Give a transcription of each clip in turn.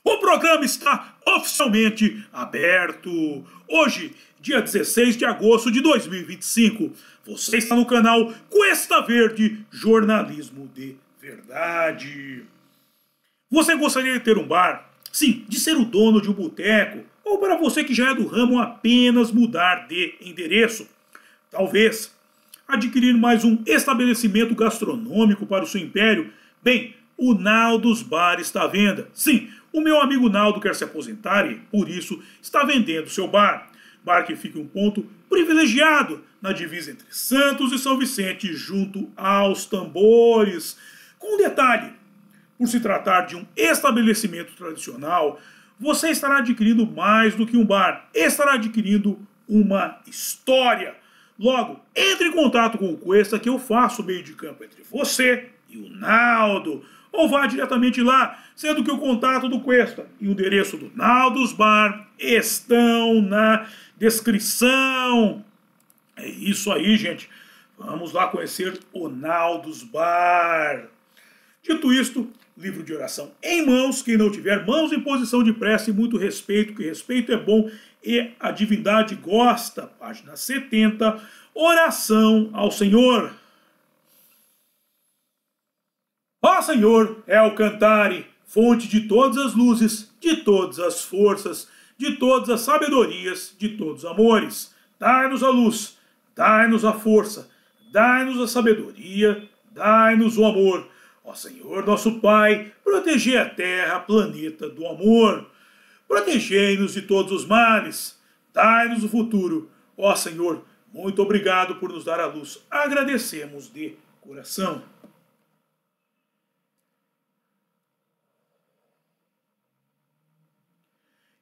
O programa está oficialmente aberto. Hoje, dia 16 de agosto de 2025, você está no canal Cuesta Verde Jornalismo de Verdade. Você gostaria de ter um bar? Sim, de ser o dono de um boteco? Ou para você que já é do ramo apenas mudar de endereço? Talvez adquirir mais um estabelecimento gastronômico para o seu império? Bem, o Naldos Bar está à venda. Sim, o meu amigo Naldo quer se aposentar e, por isso, está vendendo seu bar. Bar que fica em um ponto privilegiado na divisa entre Santos e São Vicente, junto aos tambores. Com um detalhe, por se tratar de um estabelecimento tradicional, você estará adquirindo mais do que um bar, estará adquirindo uma história. Logo, entre em contato com o Cuesta que eu faço o meio de campo entre você e o Naldo. Ou vá diretamente lá, sendo que o contato do Cuesta e o endereço do Naldos Bar estão na descrição. É isso aí, gente. Vamos lá conhecer o Naldos Bar. Dito isto, livro de oração em mãos. Quem não tiver, mãos em posição de prece e muito respeito, que respeito é bom e a divindade gosta. Página 70. Oração ao Senhor. Ó Senhor, é o Cantare, fonte de todas as luzes, de todas as forças, de todas as sabedorias, de todos os amores. Dai-nos a luz, dai-nos a força, dai-nos a sabedoria, dai-nos o amor. Ó Senhor, nosso Pai, protegei a terra, planeta do amor. Protegei-nos de todos os males, dai-nos o futuro. Ó Senhor, muito obrigado por nos dar a luz. Agradecemos de coração.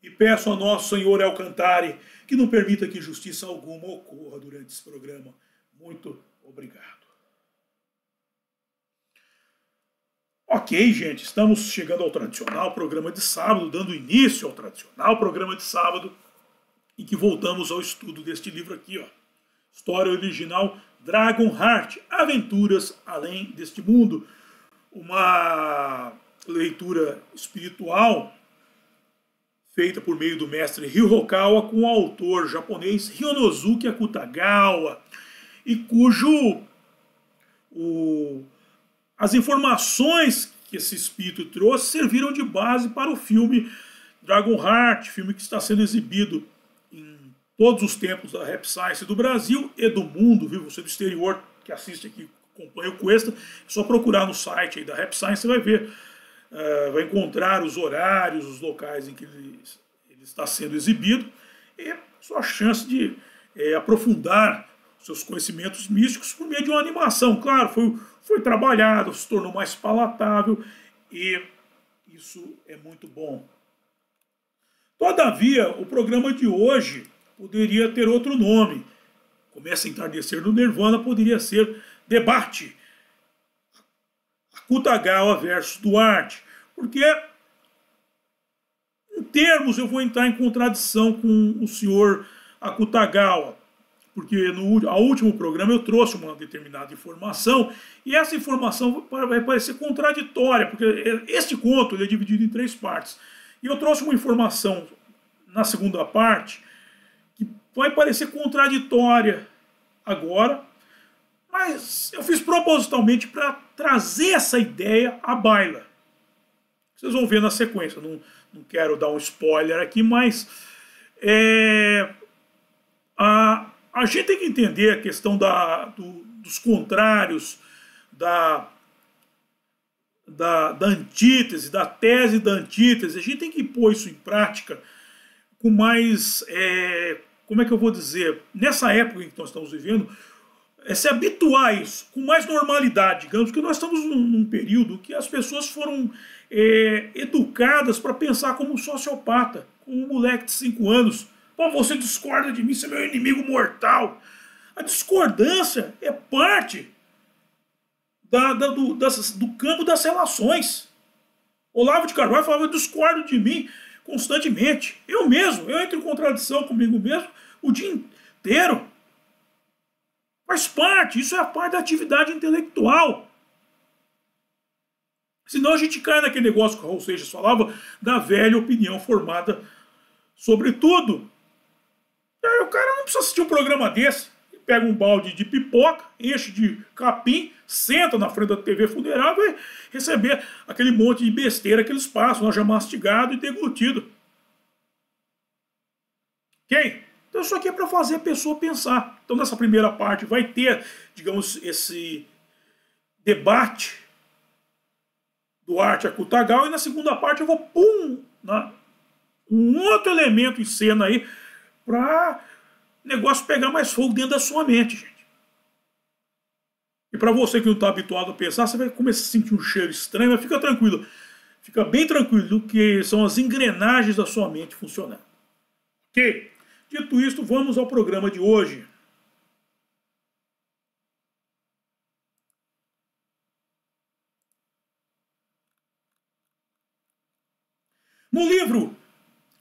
E peço a nosso Senhor El Cantare que não permita que injustiça alguma ocorra durante esse programa. Muito obrigado. Ok, gente, estamos chegando ao tradicional programa de sábado, dando início ao tradicional programa de sábado, em que voltamos ao estudo deste livro aqui, ó. História original Dragonheart, Aventuras Além deste Mundo. Uma leitura espiritual feita por meio do mestre Hirokawa com o autor japonês Ryonosuke Akutagawa, e cujo as informações que esse espírito trouxe serviram de base para o filme Dragonheart, filme que está sendo exibido em todos os tempos da Rap Science do Brasil e do mundo, viu? Você do exterior que assiste aqui, acompanha o Cuesta, é só procurar no site aí da Rap Science, você vai ver. Vai encontrar os horários, os locais em que ele está sendo exibido e sua chance de aprofundar seus conhecimentos místicos por meio de uma animação. Claro, foi trabalhado, se tornou mais palatável e isso é muito bom. Todavia, o programa de hoje poderia ter outro nome. Começa a entardecer no Nirvana, poderia ser Debate. Akutagawa versus Duarte, porque em termos eu vou entrar em contradição com o senhor Akutagawa, porque no último programa eu trouxe uma determinada informação e essa informação vai parecer contraditória, porque este conto ele é dividido em 3 partes e eu trouxe uma informação na segunda parte que vai parecer contraditória agora. Mas eu fiz propositalmente para trazer essa ideia à baila. Vocês vão ver na sequência. Não quero dar um spoiler aqui, mas a gente tem que entender a questão dos contrários, da antítese, da tese da antítese. A gente tem que pôr isso em prática com mais... como é que eu vou dizer? Nessa época em que nós estamos vivendo, se habituar a isso com mais normalidade, digamos, porque nós estamos num período que as pessoas foram educadas para pensar como um sociopata, como um moleque de 5 anos. Pô, você discorda de mim, você é meu inimigo mortal. A discordância é parte do campo das relações. Olavo de Carvalho falava: eu discordo de mim constantemente. Eu entro em contradição comigo mesmo o dia inteiro. Faz parte, isso é a parte da atividade intelectual. Senão a gente cai naquele negócio que o Raul Seixas falava da velha opinião formada sobre tudo. E aí o cara não precisa assistir um programa desse. Pega um balde de pipoca, enche de capim, senta na frente da TV funeral e vai receber aquele monte de besteira que eles passam, já mastigado e deglutido. Ok? Então isso aqui é para fazer a pessoa pensar. Então nessa primeira parte vai ter, digamos, esse debate do Arte Akutagawa, e na segunda parte eu vou pôr um outro elemento em cena aí para o negócio pegar mais fogo dentro da sua mente, gente. E para você que não está habituado a pensar, você vai começar a sentir um cheiro estranho, mas fica tranquilo. Fica bem tranquilo que são as engrenagens da sua mente funcionando. Ok? Dito isto, vamos ao programa de hoje. No livro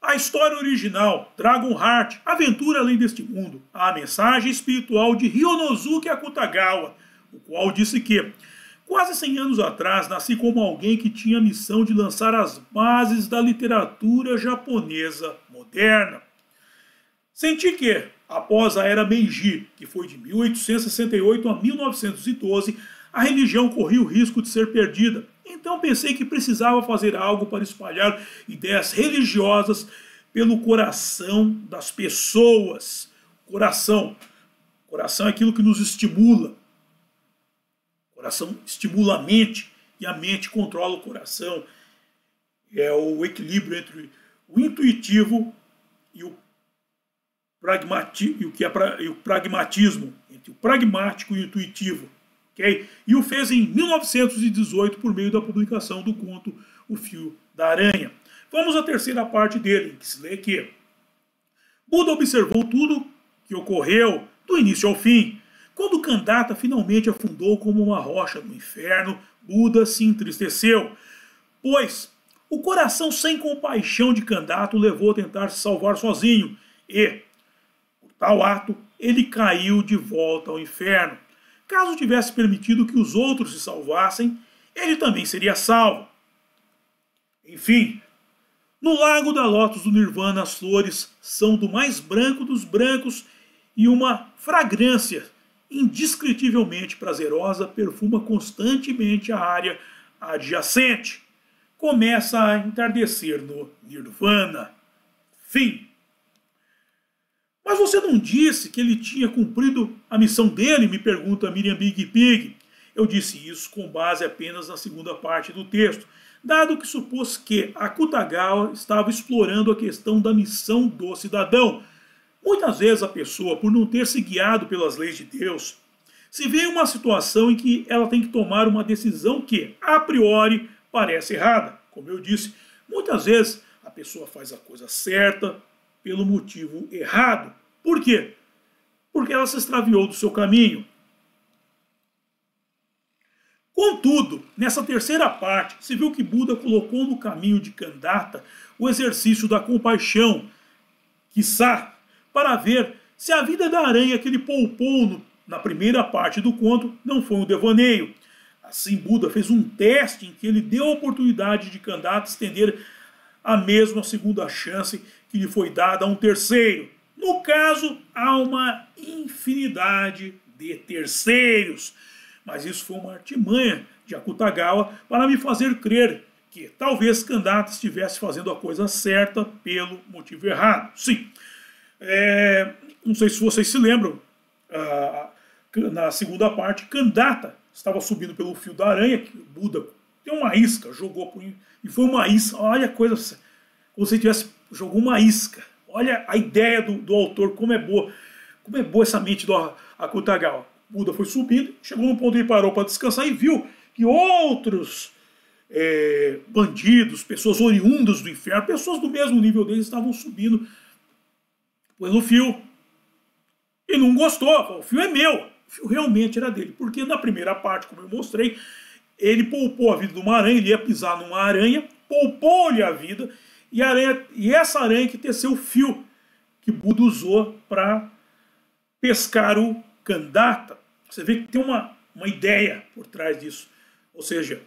A História Original, Dragonheart, Aventura Além deste Mundo, a mensagem espiritual de Ryonosuke Akutagawa, o qual disse que, quase 100 anos atrás, nasci como alguém que tinha a missão de lançar as bases da literatura japonesa moderna. Senti que, após a era Meiji, que foi de 1868 a 1912, a religião corria o risco de ser perdida. Então pensei que precisava fazer algo para espalhar ideias religiosas pelo coração das pessoas. Coração é aquilo que nos estimula. O coração estimula a mente e a mente controla o coração. É o equilíbrio entre o intuitivo e o pragmatismo, entre o pragmático e o intuitivo. Okay? E o fez em 1918 por meio da publicação do conto O Fio da Aranha. Vamos à terceira parte dele, que se lê aqui. Buda observou tudo que ocorreu do início ao fim. Quando Kandata finalmente afundou como uma rocha no inferno, Buda se entristeceu, pois o coração sem compaixão de Kandata o levou a tentar se salvar sozinho e, por tal ato, ele caiu de volta ao inferno. Caso tivesse permitido que os outros se salvassem, ele também seria salvo. Enfim, no lago da Lótus do Nirvana as flores são do mais branco dos brancos e uma fragrância indescritivelmente prazerosa perfuma constantemente a área adjacente. Começa a entardecer no Nirvana. Fim. Mas você não disse que ele tinha cumprido a missão dele? Me pergunta Miriam Big Pig. Eu disse isso com base apenas na segunda parte do texto, dado que supôs que Akutagawa estava explorando a questão da missão do cidadão. Muitas vezes a pessoa, por não ter se guiado pelas leis de Deus, se vê em uma situação em que ela tem que tomar uma decisão que, a priori, parece errada. Como eu disse, muitas vezes a pessoa faz a coisa certa pelo motivo errado. Por quê? Porque ela se extraviou do seu caminho. Contudo, nessa terceira parte, se viu que Buda colocou no caminho de Kandata o exercício da compaixão, quiçá, para ver se a vida da aranha que ele poupou na primeira parte do conto não foi um devaneio. Assim, Buda fez um teste em que ele deu a oportunidade de Kandata estender a mesma segunda chance que lhe foi dada a um terceiro. No caso, há uma infinidade de terceiros. Mas isso foi uma artimanha de Akutagawa para me fazer crer que talvez Kandata estivesse fazendo a coisa certa pelo motivo errado. Sim. Não sei se vocês se lembram, na segunda parte, Kandata estava subindo pelo fio da aranha, que o Buda tem uma isca, jogou por e foi uma isca. Olha a coisa, como se tivesse jogou uma isca. Olha a ideia do autor, como é boa essa mente do Akutagawa. Buda foi subindo, chegou num ponto e parou para descansar e viu que outros bandidos, pessoas oriundas do inferno, pessoas do mesmo nível deles estavam subindo pelo fio. E não gostou, o fio é meu. O fio realmente era dele, porque na primeira parte, como eu mostrei, ele poupou a vida de uma aranha, ele ia pisar numa aranha, poupou-lhe a vida, e essa aranha que teceu o fio que Buda usou para pescar o Kandata. Você vê que tem uma ideia por trás disso. Ou seja,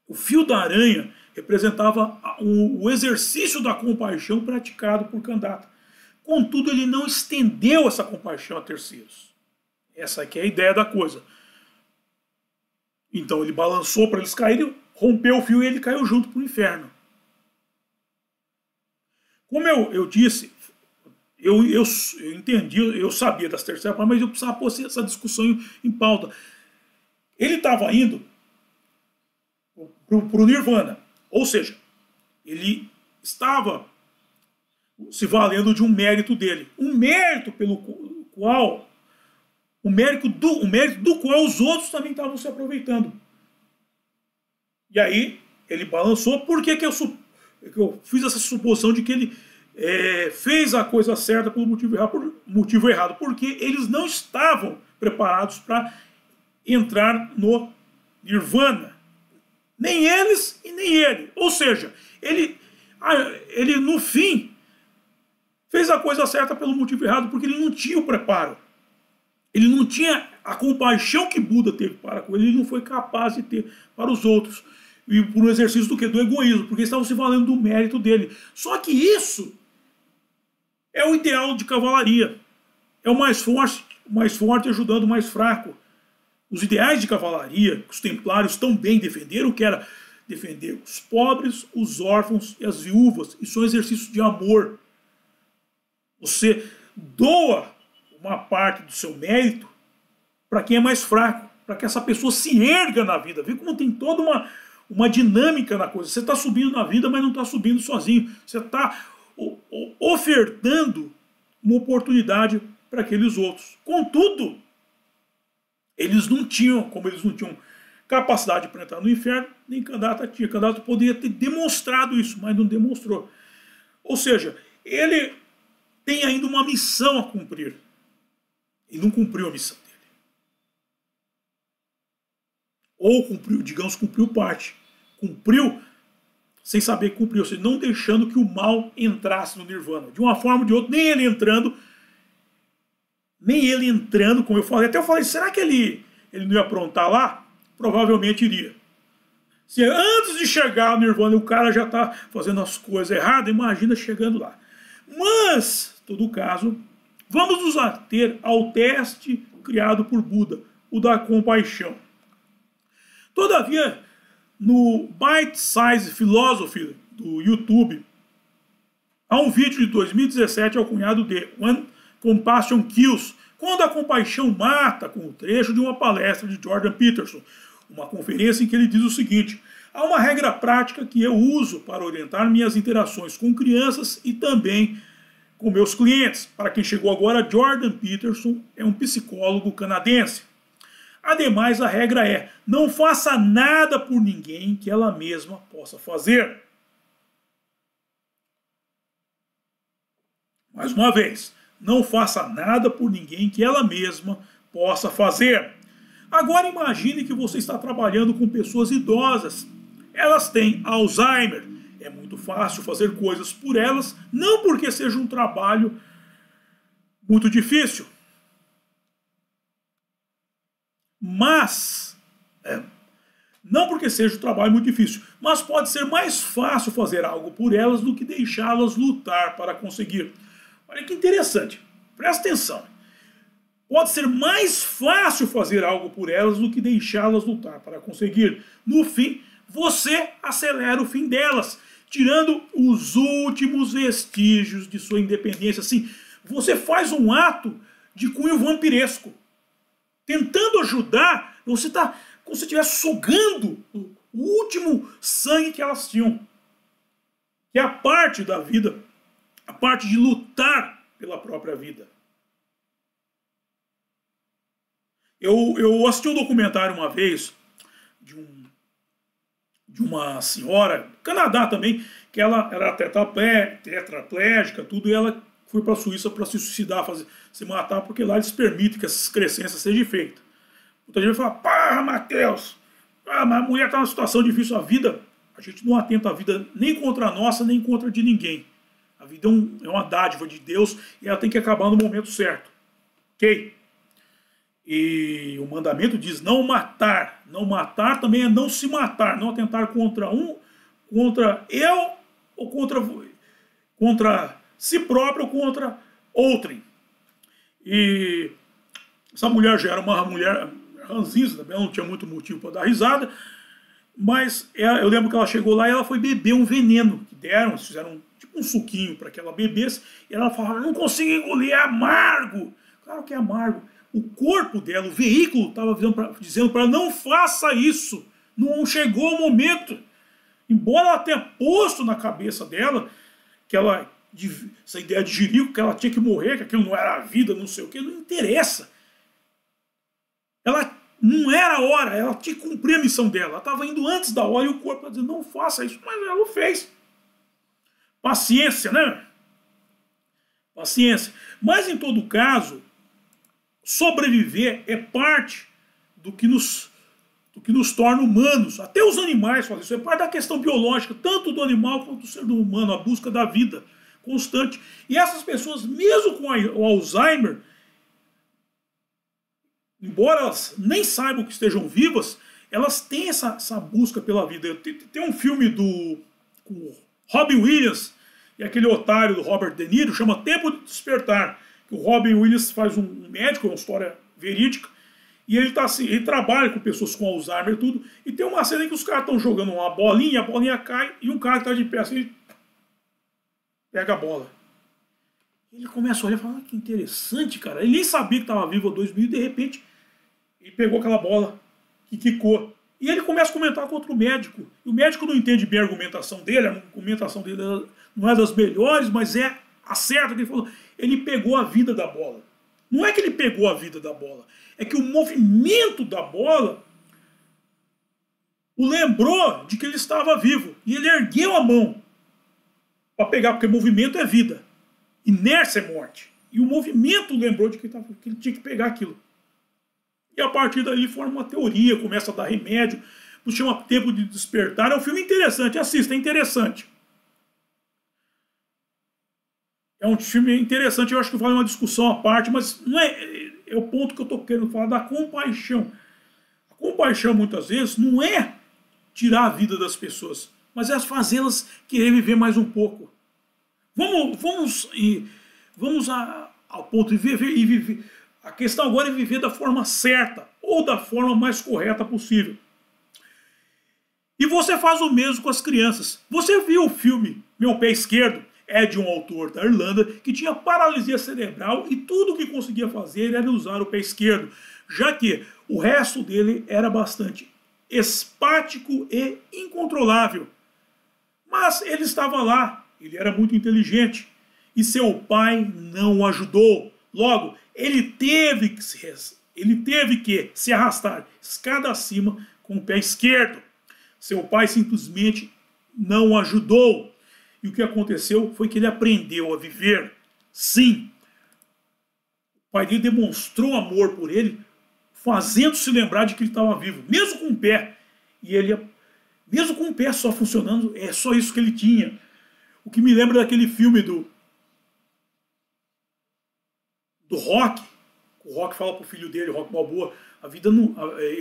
O fio da aranha representava o exercício da compaixão praticado por Kandata. Contudo, ele não estendeu essa compaixão a terceiros. Essa aqui é a ideia da coisa. Então ele balançou para eles caírem, rompeu o fio e ele caiu junto para o inferno. Como eu disse, eu entendi, eu sabia das terceiras partes, mas eu precisava pôr essa discussão em pauta. Ele estava indo para o Nirvana, ou seja, ele estava se valendo de um mérito dele, um mérito pelo qual o mérito do qual os outros também estavam se aproveitando. E aí ele balançou. Por que eu fiz essa suposição de que ele fez a coisa certa pelo motivo errado? Porque eles não estavam preparados para entrar no Nirvana. Nem eles e nem ele. Ou seja, ele no fim fez a coisa certa pelo motivo errado, porque ele não tinha o preparo. Ele não tinha a compaixão que Buda teve para com ele, ele não foi capaz de ter para os outros. E por um exercício do quê? Do egoísmo, porque eles estavam se valendo do mérito dele. Só que isso é o ideal de cavalaria. É o mais forte ajudando o mais fraco. Os ideais de cavalaria que os templários tão bem defenderam, que era defender os pobres, os órfãos e as viúvas. Isso é um exercício de amor. Você doa uma parte do seu mérito para quem é mais fraco, para que essa pessoa se erga na vida. Vê como tem toda uma dinâmica na coisa. Você está subindo na vida, mas não está subindo sozinho. Você está ofertando uma oportunidade para aqueles outros. Contudo, como eles não tinham capacidade para entrar no inferno, nem Kandata tinha. Kandata poderia ter demonstrado isso, mas não demonstrou. Ou seja, ele tem ainda uma missão a cumprir. E não cumpriu a missão dele. Ou cumpriu, digamos, cumpriu parte. Cumpriu sem saber que cumpriu. Ou seja, não deixando que o mal entrasse no Nirvana. De uma forma ou de outra, nem ele entrando, como eu falei. Até eu falei, será que ele não ia aprontar lá? Provavelmente iria. Se antes de chegar ao Nirvana o cara já está fazendo as coisas erradas, imagina chegando lá. Mas, em todo caso, vamos nos ater ao teste criado por Buda, o da compaixão. Todavia, no Bite Size Philosophy do YouTube, há um vídeo de 2017 alcunhado de When Compassion Kills, quando a compaixão mata, com o trecho de uma palestra de Jordan Peterson, uma conferência em que ele diz o seguinte: há uma regra prática que eu uso para orientar minhas interações com crianças e também com meus clientes. Para quem chegou agora, Jordan Peterson é um psicólogo canadense. Ademais, a regra é: não faça nada por ninguém que ela mesma possa fazer. Mais uma vez, não faça nada por ninguém que ela mesma possa fazer. Agora imagine que você está trabalhando com pessoas idosas. Elas têm Alzheimer. É muito fácil fazer coisas por elas, não porque seja um trabalho muito difícil, mas mas pode ser mais fácil fazer algo por elas do que deixá-las lutar para conseguir. Olha que interessante, presta atenção. Pode ser mais fácil fazer algo por elas do que deixá-las lutar para conseguir. No fim, você acelera o fim delas, tirando os últimos vestígios de sua independência. Assim, você faz um ato de cunho vampiresco. Tentando ajudar, você está como se estivesse sugando o último sangue que elas tinham. Que é a parte da vida, a parte de lutar pela própria vida. Eu assisti um documentário uma vez de uma senhora, Canadá também, que ela era tetraplégica, tudo, e ela foi para a Suíça para se suicidar, se matar, porque lá eles permitem que essas excrescências sejam feitas. Muita gente fala: pá, Matheus, mas a mulher está numa situação difícil. A vida, a gente não atenta a vida nem contra a nossa, nem contra a de ninguém. A vida é uma dádiva de Deus e ela tem que acabar no momento certo. Ok? E o mandamento diz não matar. Não matar também é não se matar, não atentar contra eu, ou contra si próprio ou contra outrem. E essa mulher já era uma mulher ranzinza, também não tinha muito motivo para dar risada, mas eu lembro que ela chegou lá e ela foi beber um veneno que deram, eles fizeram tipo um suquinho para que ela bebesse, e ela falava, não consigo engolir, é amargo. Claro que é amargo. O corpo dela, o veículo, estava dizendo para ela, não faça isso, não chegou o momento. Embora ela tenha posto na cabeça dela que essa ideia de jirico, que ela tinha que morrer, que aquilo não era a vida, não sei o que, não interessa. Ela não era a hora, ela tinha que cumprir a missão dela. Ela estava indo antes da hora e o corpo estava dizendo, não faça isso, mas ela o fez. Paciência, né? Paciência. Mas em todo caso, sobreviver é parte do que nos torna humanos. Até os animais fazem isso. É parte da questão biológica, tanto do animal quanto do ser humano, a busca da vida constante. E essas pessoas, mesmo com o Alzheimer, embora elas nem saibam que estejam vivas, elas têm essa busca pela vida. Tem um filme com o Robin Williams e aquele otário do Robert De Niro, chama Tempo de Despertar. Que o Robin Williams faz um médico, é uma história verídica, e ele trabalha com pessoas com Alzheimer e tudo, e tem uma cena em que os caras estão jogando uma bolinha, a bolinha cai, e um cara que está de pé assim, pega a bola. Ele começa a olhar e fala, que interessante, cara. Ele nem sabia que estava vivo há 2000 e de repente ele pegou aquela bola e quicou. E ele começa a comentar contra o médico. E o médico não entende bem a argumentação dele, a argumentação dele não é das melhores, mas é a certa que ele falou. Ele pegou a vida da bola. Não é que ele pegou a vida da bola, é que o movimento da bola o lembrou de que ele estava vivo. E ele ergueu a mão para pegar, porque movimento é vida. Inércia é morte. E o movimento lembrou de que ele tinha que pegar aquilo. E a partir daí forma uma teoria, começa a dar remédio, chama Tempo de Despertar. É um filme interessante, assista, é interessante. É um filme interessante, eu acho que vale uma discussão à parte, mas não é o ponto que eu estou querendo falar da compaixão. A compaixão, muitas vezes, não é tirar a vida das pessoas, mas é fazê-las querer viver mais um pouco. Vamos ao ponto de viver. A questão agora é viver da forma certa, ou da forma mais correta possível. E você faz o mesmo com as crianças. Você viu o filme Meu Pé Esquerdo? É de um autor da Irlanda que tinha paralisia cerebral e tudo o que conseguia fazer era usar o pé esquerdo, já que o resto dele era bastante espático e incontrolável. Mas ele estava lá, ele era muito inteligente e seu pai não o ajudou. Logo, ele teve que se arrastar escada acima com o pé esquerdo. Seu pai simplesmente não o ajudou. E o que aconteceu foi que ele aprendeu a viver. Sim, o pai dele demonstrou amor por ele, fazendo-se lembrar de que ele estava vivo, mesmo com o pé. E ele, mesmo com o pé só funcionando, é só isso que ele tinha. O que me lembra daquele filme do Rock. O Rock fala pro filho dele, o Rock Balboa, a vida não...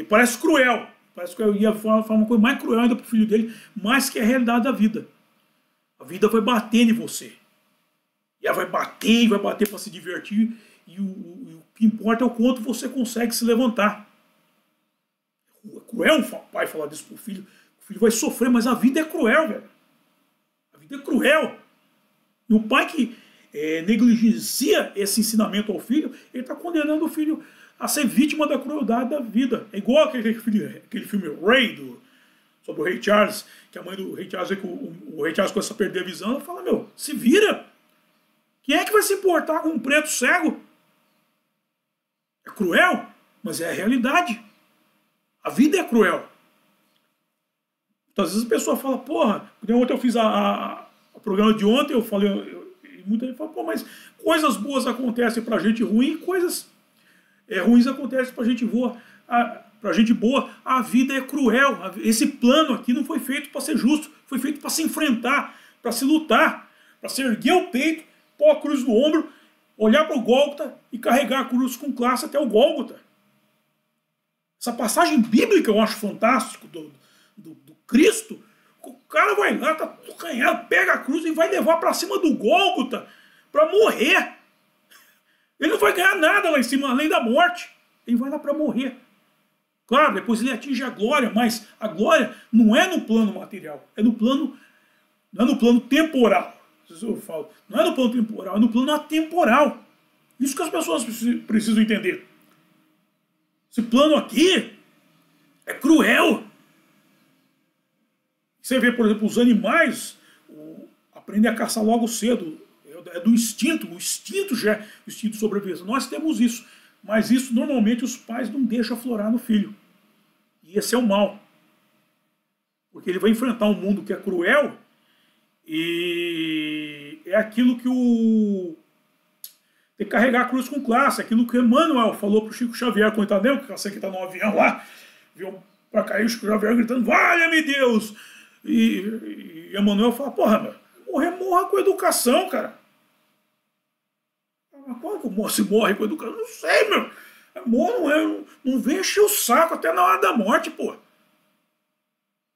parece cruel. Parece que eu ia falar uma coisa mais cruel ainda pro filho dele, mais que a realidade da vida. A vida vai batendo em você. E ela vai bater para se divertir. E o que importa é o quanto você consegue se levantar. É cruel um pai falar disso pro filho. O filho vai sofrer, mas a vida é cruel, velho. A vida é cruel. E o pai que negligencia esse ensinamento ao filho, ele está condenando o filho a ser vítima da crueldade da vida. É igual aquele filme Ray, sobre o Ray Charles, que a mãe do Ray Charles, o Ray Charles começa a perder a visão, ela fala, meu, se vira. Quem é que vai se importar com um preto cego? É cruel, mas é a realidade. A vida é cruel. Então, às vezes a pessoa fala, porra, ontem eu fiz o programa de ontem, eu falei, muita gente fala, pô, mas coisas boas acontecem pra gente ruim, coisas ruins acontecem pra gente boa. Pra gente boa, a vida é cruel. Esse plano aqui não foi feito para ser justo, foi feito para se enfrentar, para se lutar, para se erguer o peito, pôr a cruz no ombro, olhar para o Gólgota e carregar a cruz com classe até o Gólgota. Essa passagem bíblica eu acho fantástico do Cristo. O cara vai lá, tá canhado, pega a cruz e vai levar para cima do Gólgota para morrer. Ele não vai ganhar nada lá em cima, além da morte. Ele vai lá para morrer. Claro, depois ele atinge a glória, mas a glória não é no plano material, não é no plano temporal. Eu falo, não é no plano temporal, é no plano atemporal. Isso que as pessoas precisam entender. Esse plano aqui é cruel. Você vê, por exemplo, os animais aprendem a caçar logo cedo. É do instinto, o instinto de sobrevivência. Nós temos isso, mas isso normalmente os pais não deixam aflorar no filho. E esse é o mal. Porque ele vai enfrentar um mundo que é cruel e é aquilo que tem que carregar a cruz com classe, aquilo que Emmanuel falou pro Chico Xavier, coitado, que você que tá no avião lá, viu pra cair o Chico Xavier gritando, valha-me Deus! E Emmanuel fala, porra, morra com educação, cara. Mas como se morre com educação? Não sei, meu. Não vem encher o saco até na hora da morte, pô.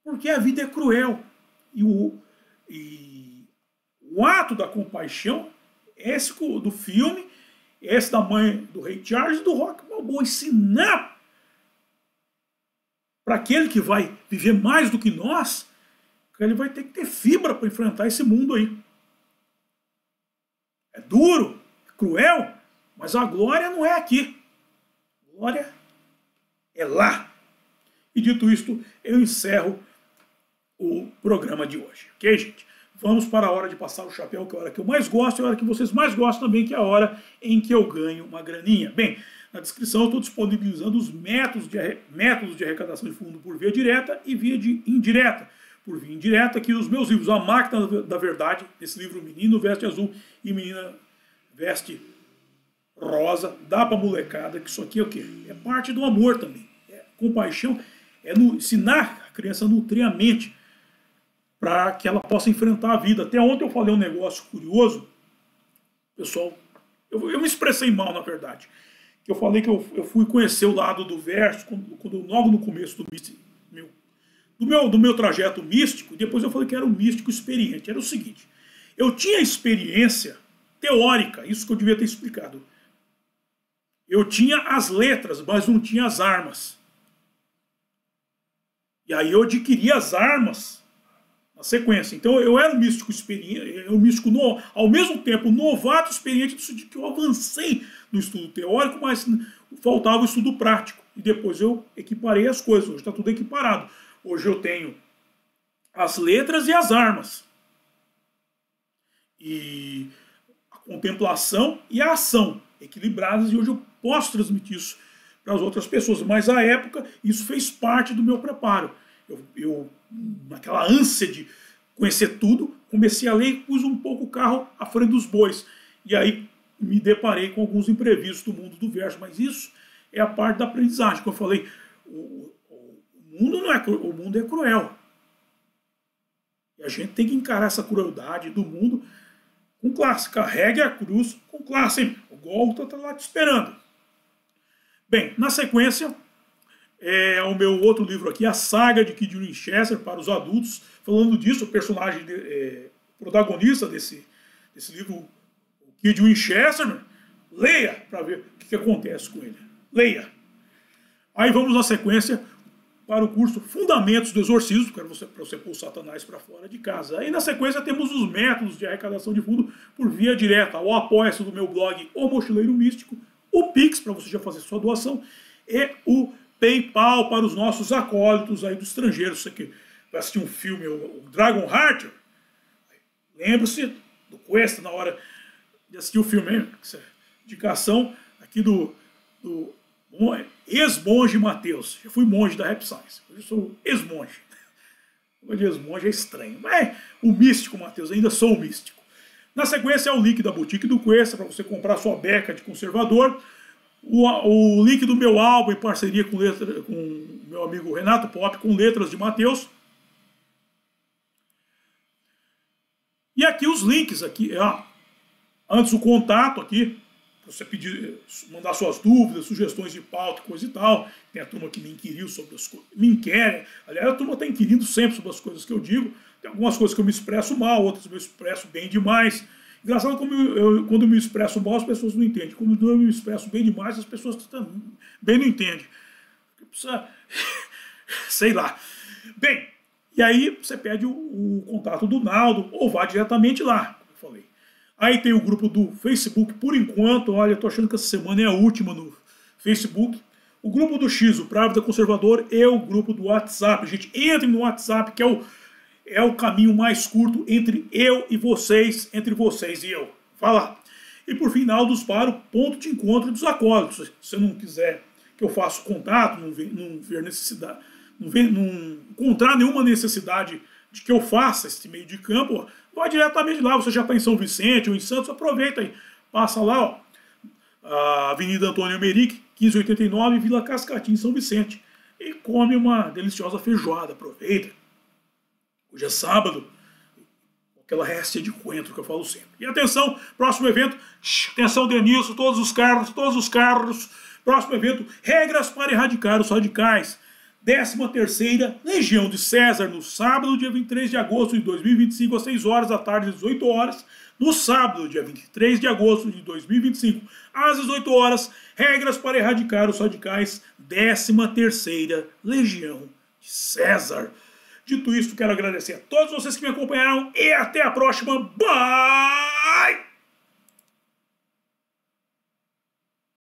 Porque a vida é cruel. E o ato da compaixão, esse do filme, esse da mãe do Rei Charles e do Rock Balboa, ensinar para aquele que vai viver mais do que nós, que ele vai ter que ter fibra para enfrentar esse mundo aí. É duro, é cruel, mas a glória não é aqui. A glória é lá. E dito isto, eu encerro o programa de hoje. Ok, gente? Vamos para a hora de passar o chapéu, que é a hora que eu mais gosto, e a hora que vocês mais gostam também, que é a hora em que eu ganho uma graninha. Bem, na descrição eu estou disponibilizando os métodos de arrecadação de fundo por via direta e via indireta. Por via indireta, aqui nos meus livros, A Máquina da Verdade, esse livro Menino Veste Azul e Menina Veste Rosa, dá para molecada, que isso aqui é o quê? É parte do amor também. Compaixão é ensinar a criança a nutrir a mente, para que ela possa enfrentar a vida. Até ontem eu falei um negócio curioso, pessoal, eu me expressei mal, na verdade, que eu falei que eu fui conhecer o lado do verso, quando logo no começo do meu trajeto místico, depois eu falei que era um místico experiente. Era o seguinte, eu tinha experiência teórica, isso que eu devia ter explicado. Eu tinha as letras, mas não tinha as armas. E aí eu adquiri as armas na sequência. Então eu era um místico experiente, ao mesmo tempo novato experiente, de que eu avancei no estudo teórico, mas faltava o estudo prático. E depois eu equiparei as coisas. Hoje está tudo equiparado. Hoje eu tenho as letras e as armas. E a contemplação e a ação equilibradas. E hoje eu posso transmitir isso para as outras pessoas. Mas à época isso fez parte do meu preparo. Eu naquela ânsia de conhecer tudo, comecei a ler e pus um pouco o carro à frente dos bois. E aí me deparei com alguns imprevistos do mundo do verso. Mas isso é a parte da aprendizagem. Como eu falei, o mundo é cruel. E a gente tem que encarar essa crueldade do mundo com classe. Carregue a cruz com classe. Hein? O Gólgota está lá te esperando. Bem, na sequência, o meu outro livro aqui, A Saga de Kid Winchester, para os adultos. Falando disso, o personagem protagonista desse livro, o Kid Winchester, leia para ver o que acontece com ele. Leia. Aí vamos na sequência para o curso Fundamentos do Exorcismo, para você pôr o Satanás para fora de casa. Aí na sequência temos os métodos de arrecadação de fundo por via direta, o apoia-se do meu blog O Mochileiro Místico, o Pix, para você já fazer sua doação, e o PayPal para os nossos acólitos aí do estrangeiro. Você que vai assistir um filme, o Dragon Heart, lembre-se do Quest na hora de assistir o filme, hein? Indicação aqui do ex-monge Mateus. Já fui monge da Rap Science. Hoje eu sou ex-monge. Hoje ex-monge é estranho. Mas o místico Mateus, ainda sou o místico. Na sequência é o link da boutique do Quest para você comprar sua beca de conservador. O link do meu álbum em parceria com o meu amigo Renato Pop, com letras de Mateus. E aqui os links, aqui, antes o contato aqui, você pedir, mandar suas dúvidas, sugestões de pauta, coisa e tal. Tem a turma que me inquiriu sobre as coisas, me inquere. Aliás, a turma está inquirindo sempre sobre as coisas que eu digo. Tem algumas coisas que eu me expresso mal, outras eu me expresso bem demais. Engraçado como quando eu me expresso mal, as pessoas não entendem. Quando eu me expresso bem demais, as pessoas também não entendem. Precisa... Sei lá. Bem, e aí você pede o contato do Naldo ou vá diretamente lá, como eu falei. Aí tem o grupo do Facebook, por enquanto, olha, eu tô achando que essa semana é a última no Facebook. O grupo do X, o Pra Vida Conservador, e o grupo do WhatsApp. Gente, entre no WhatsApp, que é o caminho mais curto entre eu e vocês, entre vocês e eu. Vai lá. E por fim, Naldos para o ponto de encontro dos acólitos. Se você não quiser que eu faça contato, não ver necessidade, não encontrar nenhuma necessidade de que eu faça esse meio de campo, vai diretamente lá. Você já está em São Vicente ou em Santos, aproveita aí. Passa lá, ó, a Avenida Antônio Emerick, 1589, Vila Cascatinha, São Vicente. E come uma deliciosa feijoada. Aproveita. Hoje é sábado. Aquela réstia de coentro que eu falo sempre. E atenção, próximo evento. Atenção, Denilson, todos os carros. Próximo evento, regras para erradicar os radicais. 13ª Legião de César, no sábado, dia 23 de agosto de 2025, às 6 horas da tarde, às 18 horas. No sábado, dia 23 de agosto de 2025, às 18 horas, regras para erradicar os radicais, 13ª Legião de César. Dito isso, quero agradecer a todos vocês que me acompanharam e até a próxima. Bye!